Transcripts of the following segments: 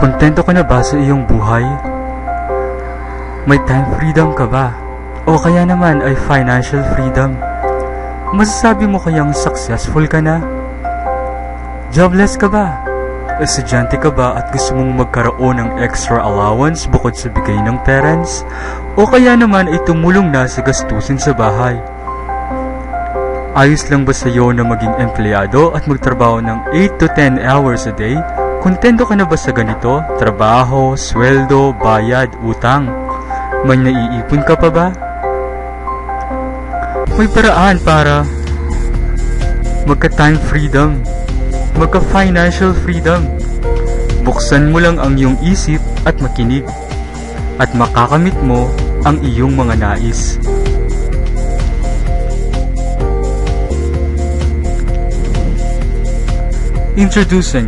Kontento ka na ba sa iyong buhay? May time freedom ka ba? O kaya naman ay financial freedom? Masasabi mo kayang successful ka na? Jobless ka ba? Estudyante ka ba at gusto mong magkaroon ng extra allowance bukod sa bigay ng parents? O kaya naman ay tumulong na sa gastusin sa bahay? Ayos lang ba sa iyo na maging empleyado at magtrabaho ng 8 to 10 hours a day? Kontento ka na ba sa ganito? Trabaho, sweldo, bayad, utang? May naiipon ka pa ba? May paraan para magka-time freedom, magka-financial freedom. Buksan mo lang ang iyong isip at makinig, at makakamit mo ang iyong mga nais. Introducing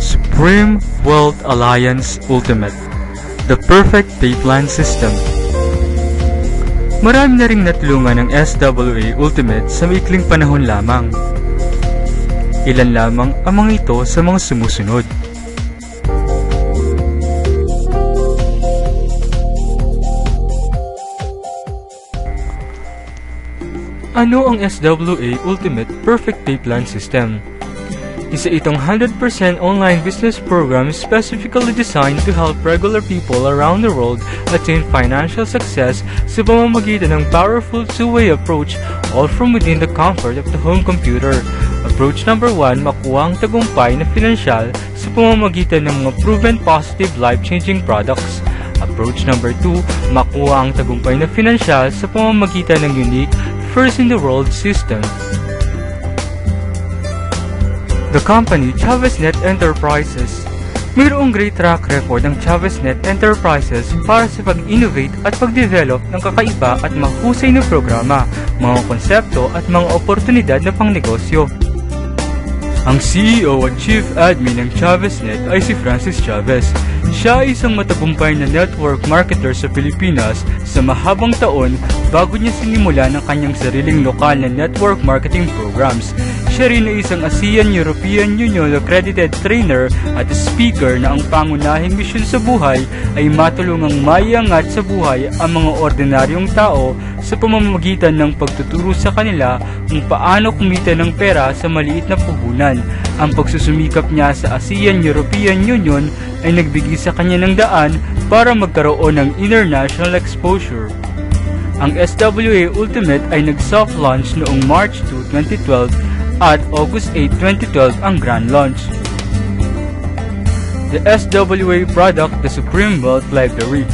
Supreme Wealth Alliance Ultimate, the perfect pay plan system. Marami na ring natulungan ng SWA Ultimate sa maikling panahon lamang. Ilan lamang ang mga ito sa mga sumusunod. Ano ang SWA Ultimate Perfect Pay Plan System? Isa itong 100% online business program specifically designed to help regular people around the world attain financial success sa pamamagitan ng powerful two-way approach, all from within the comfort of the home computer. Approach number 1, makuha ang tagumpay na pinansyal sa pamamagitan ng mga proven positive life-changing products. Approach number 2, makuha ang tagumpay na pinansyal sa pamamagitan ng unique, first-in-the-world system. The company, ChavesNet Enterprises. Mayroong great track record ng ChavesNet Enterprises para sa pag-innovate at pag-develop ng kakaiba at mahusay na programa, mga konsepto at mga oportunidad na pangnegosyo. Ang CEO at Chief Admin ng ChavesNet ay si Francis Chavez. Siya ay isang matagumpay na network marketer sa Pilipinas sa mahabang taon bago niya sinimulan ang kanyang sariling lokal na network marketing programs. Siya rin ay isang ASEAN-European Union accredited trainer at speaker na ang pangunahing misyon sa buhay ay matulungang maiangat sa buhay ang mga ordinaryong tao sa pamamagitan ng pagtuturo sa kanila kung paano kumita ng pera sa maliit na puhunan. Ang pagsusumikap niya sa ASEAN-European Union ay nagbigay sa kanya ng daan para magkaroon ng international exposure. Ang SWA Ultimate ay nag-soft launch noong March 2, 2012 at August 8, 2012 ang grand launch. The SWA product, the Supreme Wealth Library.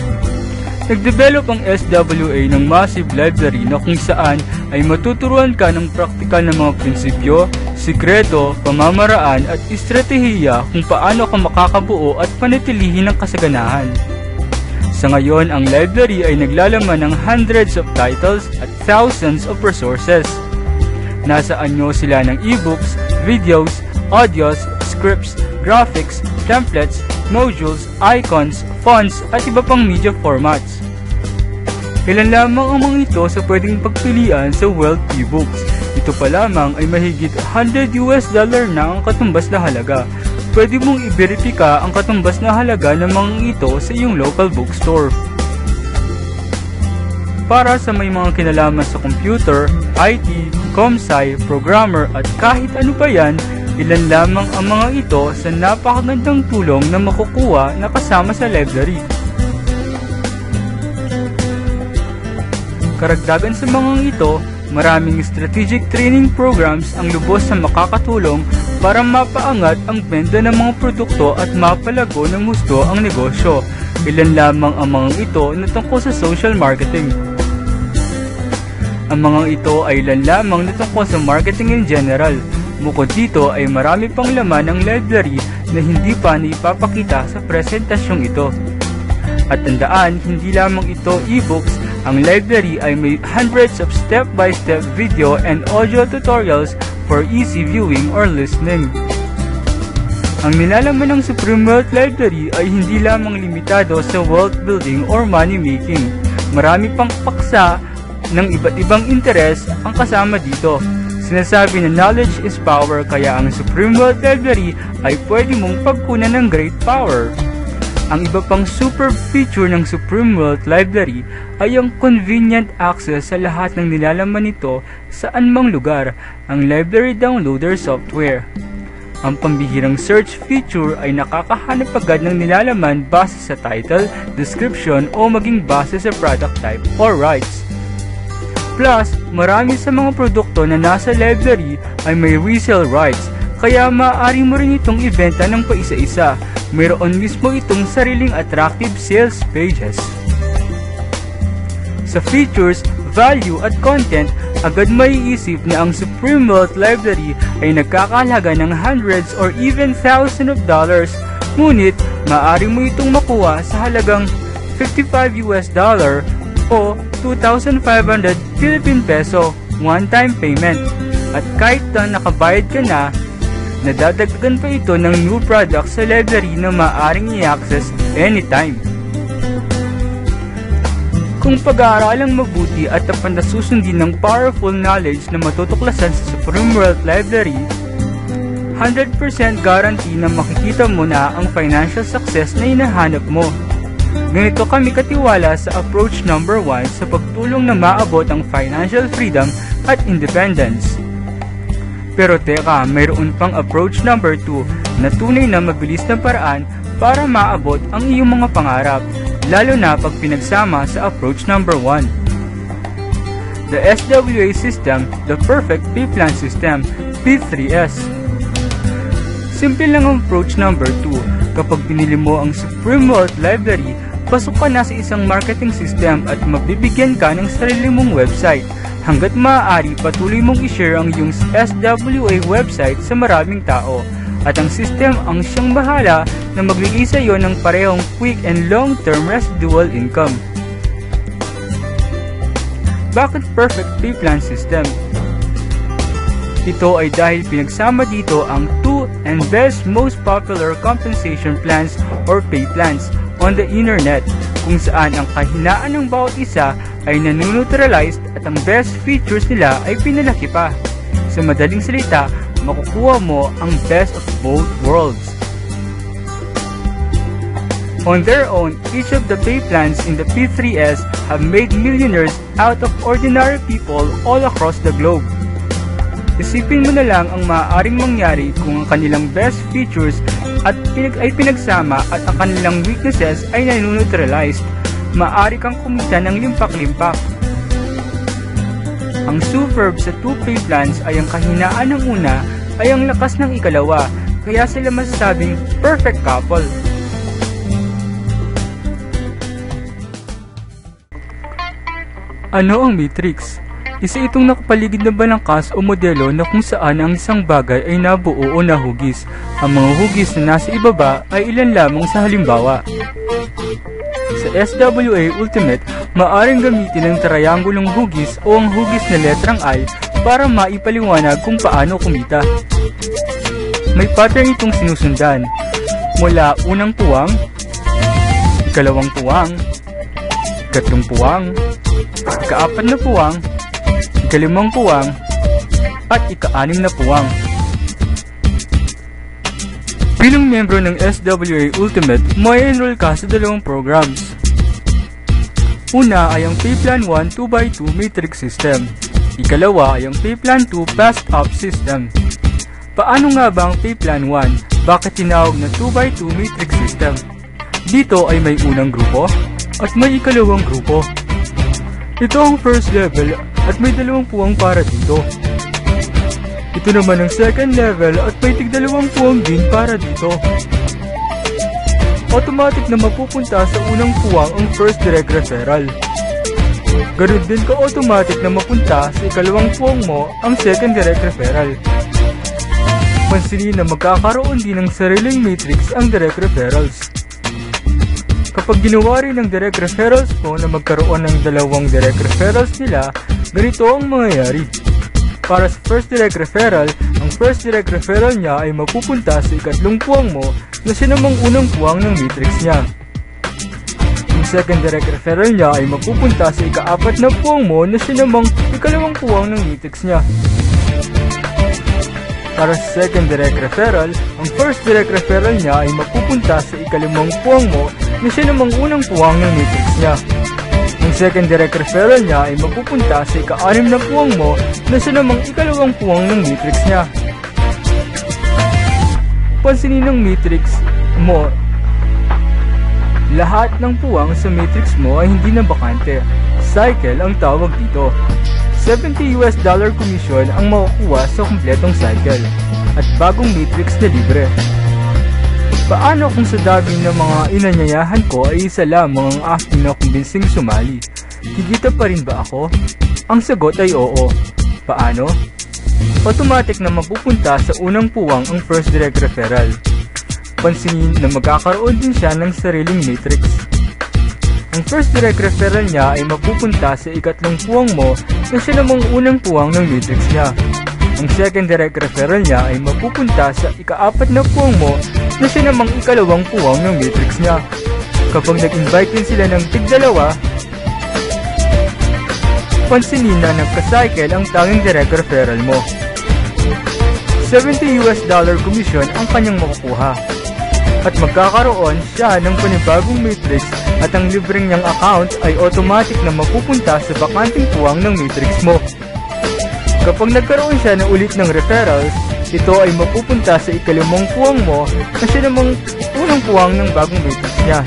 Nagdevelop ang SWA ng massive library na kung saan ay matuturuan ka ng praktikal na mga prinsipyo, sikreto, pamamaraan at estratehiya kung paano ka makakabuo at panatilihin ng kasaganahan. Sa ngayon, ang library ay naglalaman ng hundreds of titles at thousands of resources. Nasa anyo sila ng e-books, videos, audios, scripts, graphics, templates, modules, icons, fonts at iba pang media formats. Ilan lamang ang mga ito sa pwedeng pagpilian sa Wealth e-books. Ito pa lamang ay mahigit $100 na ang katumbas na halaga. Pwede mong i-verifika ang katumbas na halaga ng mga ito sa iyong local bookstore. Para sa may mga kinalaman sa computer, IT, ComSci, programmer at kahit ano pa yan, ilan lamang ang mga ito sa napakagandang tulong na makukuha na kasama sa library. Karagdagan sa mga ito, maraming strategic training programs ang lubos na makakatulong para mapaangat ang benta ng mga produkto at mapalago ng husto ang negosyo. Ilan lamang ang mga ito na tungkol sa social marketing. Ang mga ito ay ilan lamang na tungkol sa marketing in general. Bukod dito ay marami pang laman ng library na hindi pa naipapakita sa presentasyong ito. At tandaan, hindi lamang ito e-books, ang library ay may hundreds of step-by-step video and audio tutorials for easy viewing or listening. Ang nilalaman ng Supreme Wealth Library ay hindi lamang limitado sa wealth building or money making. Marami pang paksa ng iba't ibang interes ang kasama dito. Sinasabi na knowledge is power, kaya ang Supreme Wealth Library ay pwede mong pagkunan ng great power. Ang iba pang super feature ng SupremeWealth Library ay ang convenient access sa lahat ng nilalaman nito saan mang lugar, ang library downloader software. Ang pambihirang search feature ay nakakahanap agad ng nilalaman base sa title, description o maging base sa product type or rights. Plus, marami sa mga produkto na nasa library ay may resale rights, kaya maaari mo rin itong ibenta ng paisa-isa. Mayroon mismo itong sariling attractive sales pages. Sa features, value at content, agad maiisip na ang SupremeWealth Library ay nagkakahalaga ng hundreds or even thousands of dollars, ngunit maaari mo itong makuha sa halagang $55 o 2,500 Philippine peso one-time payment. At kahit na nakabayad ka na, nadadagdagan pa ito ng new products sa library na maaaring i-access anytime. Kung pag-aaralang mabuti at nasusundin ng powerful knowledge na matutuklasan sa SupremeWealth Library, 100% guarantee na makikita mo na ang financial success na hinahanap mo. Ganito kami katiwala sa approach number 1 sa pagtulong na maabot ang financial freedom at independence. Pero teka, mayroon pang approach number 2 na tunay na mabilis na paraan para maabot ang iyong mga pangarap, lalo na pag pinagsama sa approach number 1. The SWA system, the Perfect Pay Plan System, P3S. Simple lang ang approach number 2. Kapag pinili mo ang SupremeWealth Library, pasok ka na sa isang marketing system at mabibigyan ka ng sarili mong website. Hanggat maaari, patuloy mong i-share ang iyong SWA website sa maraming tao. At ang system ang siyang bahala na magbigay sa iyo ng parehong quick and long-term residual income. Bakit Perfect Pay Plan System? Ito ay dahil pinagsama dito ang 2 and best most popular compensation plans or pay plans on the internet, kung saan ang kahinaan ng bawat isa ay naneutralized at ang best features nila ay pinalaki pa. Sa madaling salita, makukuha mo ang best of both worlds. On their own, each of the pay plans in the P3S have made millionaires out of ordinary people all across the globe. Isipin mo na lang ang maaaring mangyari kung ang kanilang best features ay pinagsama at ang kanilang weaknesses ay naneutralized. Maaari kang kumita ng limpak-limpak. Ang superb sa 2 pay plans ay ang kahinaan ng una ay ang lakas ng ikalawa, kaya sila masasabing perfect couple. Ano ang matrix? Isa itong nakapaligid na balangkas o modelo na kung saan ang isang bagay ay nabuo o nahugis. Ang mga hugis na nasa ibaba ay ilan lamang sa halimbawa. Sa SWA Ultimate, maaaring gamitin ang triangulong hugis o ang hugis na letrang I para maipaliwanag kung paano kumita. May pattern itong sinusundan. Mula unang puwang, ikalawang puwang, ikatlong puwang, ikaapat na puwang, ikalimang puwang, at ika-6 na puwang. Bilang miyembro ng SWA Ultimate, may enroll ka sa 2 programs. Una ay ang Pay Plan 1 2x2 Matrix System. Ikalawa ay ang Pay Plan 2 Fast Up System. Paano nga ba ang Pay Plan 1? Bakit tinawag na 2x2 Matrix System? Dito ay may unang grupo at may ikalawang grupo. Ito ang first level at may 2 puwang para dito. Ito naman ang second level at may tig-2 puwang din para dito. Automatic na mapupunta sa unang puwang ang first direct referral. Ganun din ka-automatic na mapunta sa ikalawang puwang mo ang second direct referral. Pansinin na magkakaroon din ng sariling matrix ang direct referrals. Kapag ginawa rin ng direct referrals mo na magkaroon ng 2 direct referrals nila, ganito ang mangyayari. Para sa first direct referral, ang first direct referral niya ay mapupunta sa ikatlong puwang mo na siya namang unang puwang ng matrix niya. Ang second direct referral niya ay mapupunta sa ika-4 na puwang mo na siya namang ikalawang puwang ng matrix niya. Para sa second direct referral, ang first direct referral niya ay mapupunta sa ika-5 puwang mo na siya namang unang puwang ng matrix niya. Ang second direct referral niya ay mapupunta sa ika-6 na puwang mo na siya namang ika-2 puwang ng matrix niya. Pansinin ng matrix mo, lahat ng puwang sa matrix mo ay hindi na bakante. Cycle ang tawag dito. $70 commission ang makukuha sa kumpletong cycle at bagong matrix na libre. Paano kung sa dami ng mga inanyayahan ko ay isa lamang ang aking nakumbinsing sumali? Kikita pa rin ba ako? Ang sagot ay oo. Paano? Automatic na mapupunta sa unang puwang ang first direct referral. Pansinin na magkakaroon din siya ng sariling matrix. Ang first direct referral niya ay mapupunta sa ika-3 puwang mo na siya namang unang puwang ng matrix niya. Ang second direct referral niya ay mapupunta sa ika-4 na puwang mo na siya namang ika-2 puwang ng matrix niya. Kapag nag-invite din sila ng tig-2, pansinin na nagka-cycle ang tanging direct referral mo. $70 commission ang kanyang makukuha. At magkakaroon siya ng panibagong matrix at ang libreng niyang account ay automatic na mapupunta sa bakanting puwang ng matrix mo. Kapag nagkaroon siya ng ulit ng referrals, ito ay mapupunta sa ika-5 puwang mo na siya namang unang puwang ng bagong matrix niya.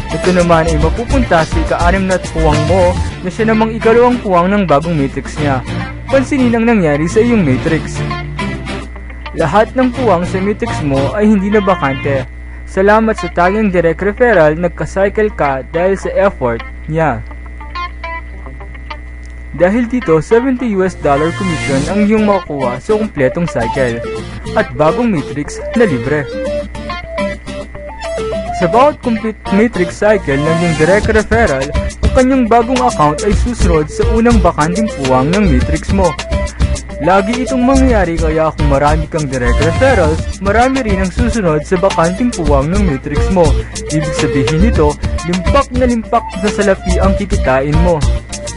Ito naman ay mapupunta sa ika-6 na puwang mo na siya namang ika-2 puwang ng bagong matrix niya. Pansinin ang nangyari sa iyong matrix. Lahat ng puwang sa matrix mo ay hindi na bakante. Salamat sa tanging direct referral, nagka-cycle ka dahil sa effort niya. Dahil dito, $70 commission ang iyong makukuha sa kumpletong cycle at bagong matrix na libre. Sa bawat complete matrix cycle ng iyong direct referral, ang kanyang bagong account ay susunod sa unang bakanting puwang ng matrix mo. Lagi itong mangyayari kaya kung marami kang direct referrals, marami rin ang susunod sa bakanting puwang ng matrix mo. Ibig sabihin nito, limpak na salapi ang kikitain mo.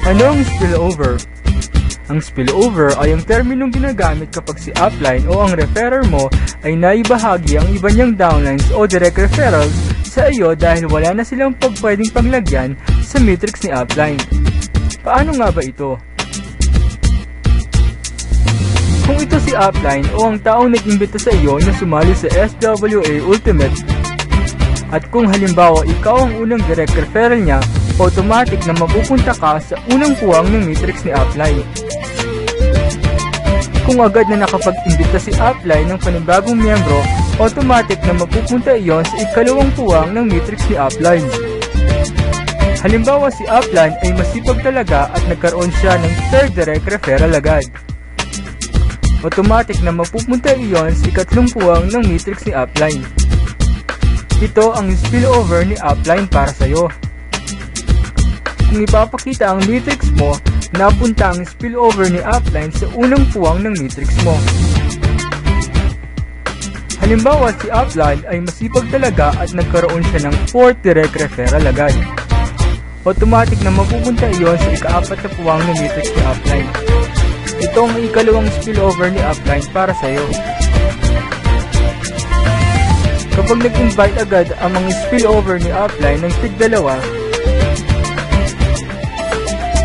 Ano ang spillover? Ang spillover ay ang terminong ginagamit kapag si upline o ang referrer mo ay naibahagi ang iba niyang downlines o direct referrals sa iyo dahil wala na silang pwedeng paglagyan sa matrix ni upline. Paano nga ba ito? Kung ito si upline o ang taong nag-imbita sa iyo na sumali sa SWA Ultimate at kung halimbawa ikaw ang unang direct referral niya, automatic na mapupunta ka sa unang puwang ng matrix ni upline. Kung agad na nakapag-imbita si upline ng panibagong miyembro, automatic na mapupunta iyon sa ika-2 puwang ng matrix ni upline. Halimbawa si upline ay masipag talaga at nagkaroon siya ng third direct referral agad. Automatic na mapupunta iyon sa ika-3 puwang ng matrix ni upline. Ito ang spillover ni upline para sa iyo. Kung ipapakita ang matrix mo, napunta ang spillover ni upline sa unang puwang ng matrix mo. Halimbawa si upline ay masipag talaga at nagkaroon siya ng 4th direct referral agad. Automatic na mapupunta iyon sa ika-4 na puwang ng matrix ni upline. Ito ang ika-2 spillover ni upline para sa iyo. Kapag nag-invite agad ang mga spillover ni upline ng tig-2,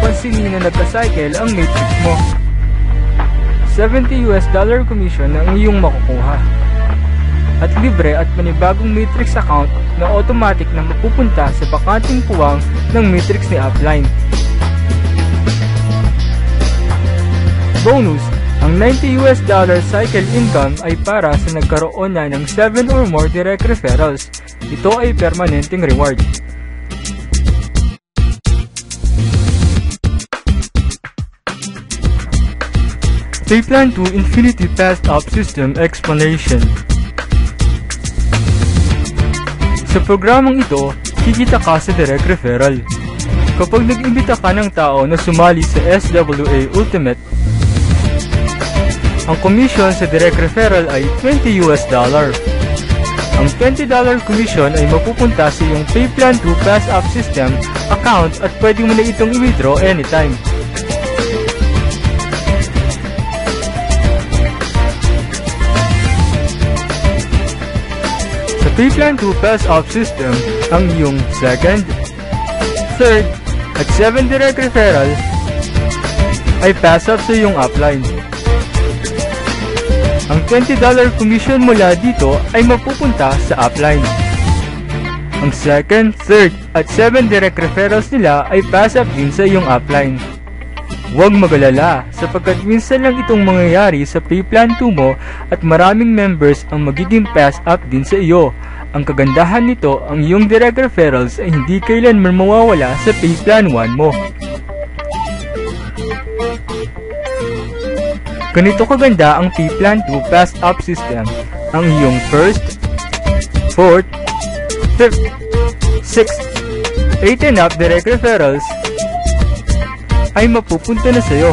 pansinin na nagka-cycle ang matrix mo. $70 commission ang iyong makukuha. At libre at panibagong matrix account na automatic na mapupunta sa bakanting puwang ng matrix ni upline. Bonus, ang $90 cycle income ay para sa nagkaroon na ng 7 or more direct referrals. Ito ay permanenteng reward. Payplan 2 Infinity Passed Up System Explanation. Sa programang ito, kikita ka sa direct referral. Kapag nag-imbita ka ng tao na sumali sa SWA Ultimate, ang commission sa direct referral ay $20. Ang $20 commission ay mapupunta sa iyong Payplan 2 Pass Up System account at pwede mo na itong i-withdraw anytime. Payplan 2 Pass Up System, ang iyong second, third, at 7 direct referral ay pass up sa iyong upline. Ang $20 commission mula dito ay mapupunta sa upline. Ang second, third, at 7 direct referrals nila ay pass up din sa iyong upline. Huwag magalala sapagkat minsan lang itong mangyayari sa Payplan 2 mo at maraming members ang magiging pass up din sa iyo. Ang kagandahan nito, ang iyong direct referrals ay hindi kailanman mawawala sa Payplan 1 mo. Ganito kaganda ang Payplan 2 Pass Up System. Ang iyong first, fourth, fifth, sixth, 8 and up direct referrals ay mapupunta na sa'yo.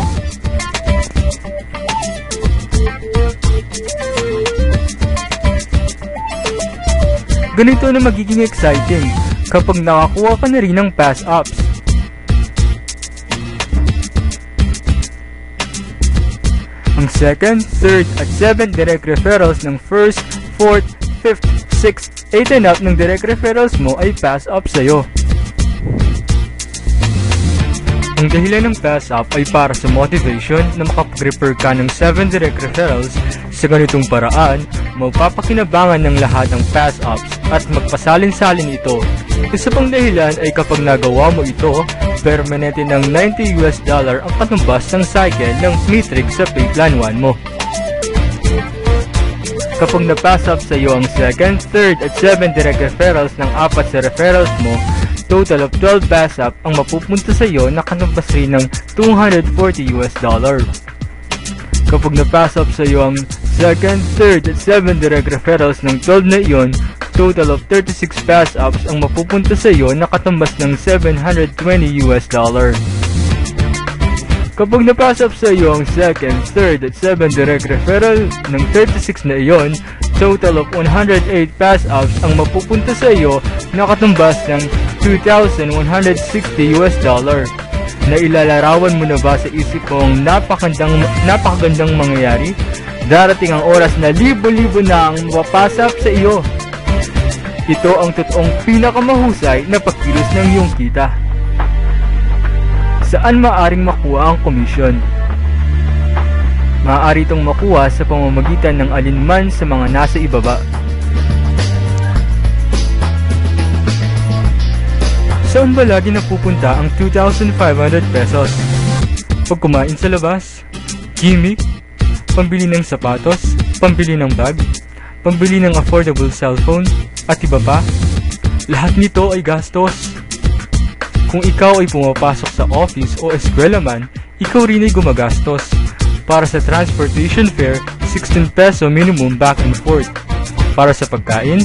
Ganito na magiging exciting kapag nakakuha ka na rin ng pass ups. Ang second, third, at 7 direct referrals ng first, fourth, fifth, sixth, 8 and up ng direct referrals mo ay pass up sa'yo. Ang dahilan ng pass up ay para sa motivation na makapag-refer ka ng 7 direct referrals. Sa ganitong paraan, mapapakinabangan ng lahat ng pass ups at magpasalin-salin ito. Isa pang dahilan ay kapag nagawa mo ito, permanente ng $90 ang katumbas ng cycle ng matrix sa Payplan 1 mo. Kapag na-pass up sa iyo ang second, third, at 7 direct referrals ng 4 sa referrals mo, total of 12 pass up ang mapupunta sa iyo na katumbas rin ng $240. Kapag na-pass up sa iyo ang second, third, at 7 direct referrals ng 12 na iyon, total of 36 pass ups ang mapupunta sa iyo na katumbas ng $720. Kapag na-pass up sa iyo ang second, third, at 7 direct referral ng 36 na iyon, total of 108 pass ups ang mapupunta sa iyo na katumbas ng $2,160. Nailalarawan mo na ba sa isip kong napakagandang mangyayari? Darating ang oras na libo-libo na ang mapapasap sa iyo. Ito ang totoong pinakamahusay na pagkilos ng iyong kita. Saan maaring makuha ang komisyon? Maaari itong makuha sa pamamagitan ng alinman sa mga nasa ibaba. Saan ba lagi napupunta ang 2,500 pesos? Pag kumain sa labas, gimmick, pambili ng sapatos, pambili ng bag, pambili ng affordable cellphone, at iba pa? Lahat nito ay gastos. Kung ikaw ay pumapasok sa office o eskwela man, ikaw rin ay gumagastos. Para sa transportation fare, 16 peso minimum back and forth. Para sa pagkain,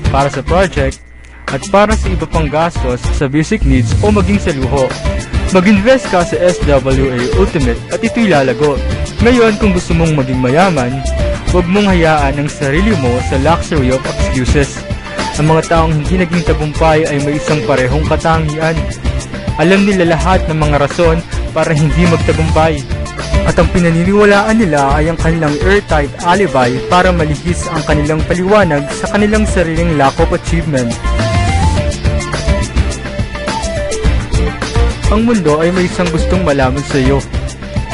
para sa project, at para sa iba pang gastos sa basic needs o maging sa luho. Mag-invest ka sa SWA Ultimate at ito'y lalago. Ngayon, kung gusto mong maging mayaman, huwag mong hayaan ang sarili mo sa luxury of excuses. Ang mga taong hindi naging tagumpay ay may isang parehong katangian. Alam nila lahat ng mga rason para hindi magtagumpay. At ang pinaniniwalaan nila ay ang kanilang airtight alibi para malihis ang kanilang paliwanag sa kanilang sariling lack of achievement. Ang mundo ay may isang gustong malaman sa iyo.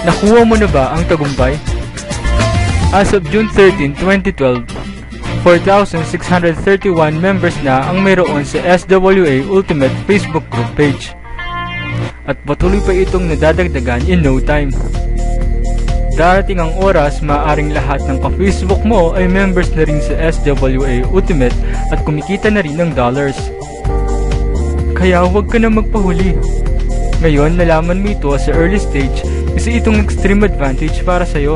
Nakuha mo na ba ang tagumpay? As of June 13, 2012, 4,631 members na ang mayroon sa SWA Ultimate Facebook group page. At patuloy pa itong nadadagdagan in no time. Darating ang oras, maaaring lahat ng ka-Facebook mo ay members na rin sa SWA Ultimate at kumikita na rin ng dollars. Kaya huwag ka na magpahuli. Ngayon, nalaman mo ito sa early stage, isa itong extreme advantage para sa'yo.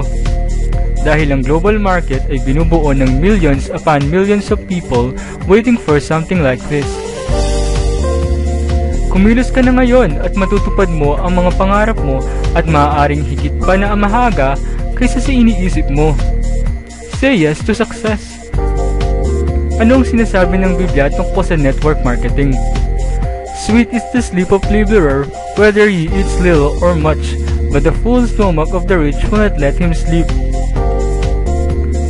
Dahil ang global market ay binubuo ng millions upon millions of people waiting for something like this. Kumilos ka na ngayon at matutupad mo ang mga pangarap mo at maaaring higit pa na amahaga kaysa sa iniisip mo. Say yes to success. Ano ang sinasabi ng Biblia tungkol sa network marketing? Sweet is the sleep of laborer, whether he eats little or much, but the full stomach of the rich will not let him sleep.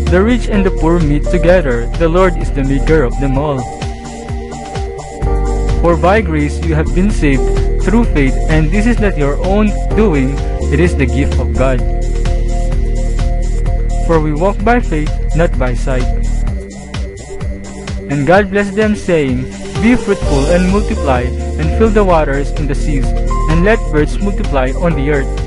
The rich and the poor meet together. The Lord is the maker of them all. For by grace you have been saved through faith, and this is not your own doing, it is the gift of God. For we walk by faith, not by sight. And God blessed them, saying, Be fruitful and multiply, and fill the waters in the seas, and let birds multiply on the earth.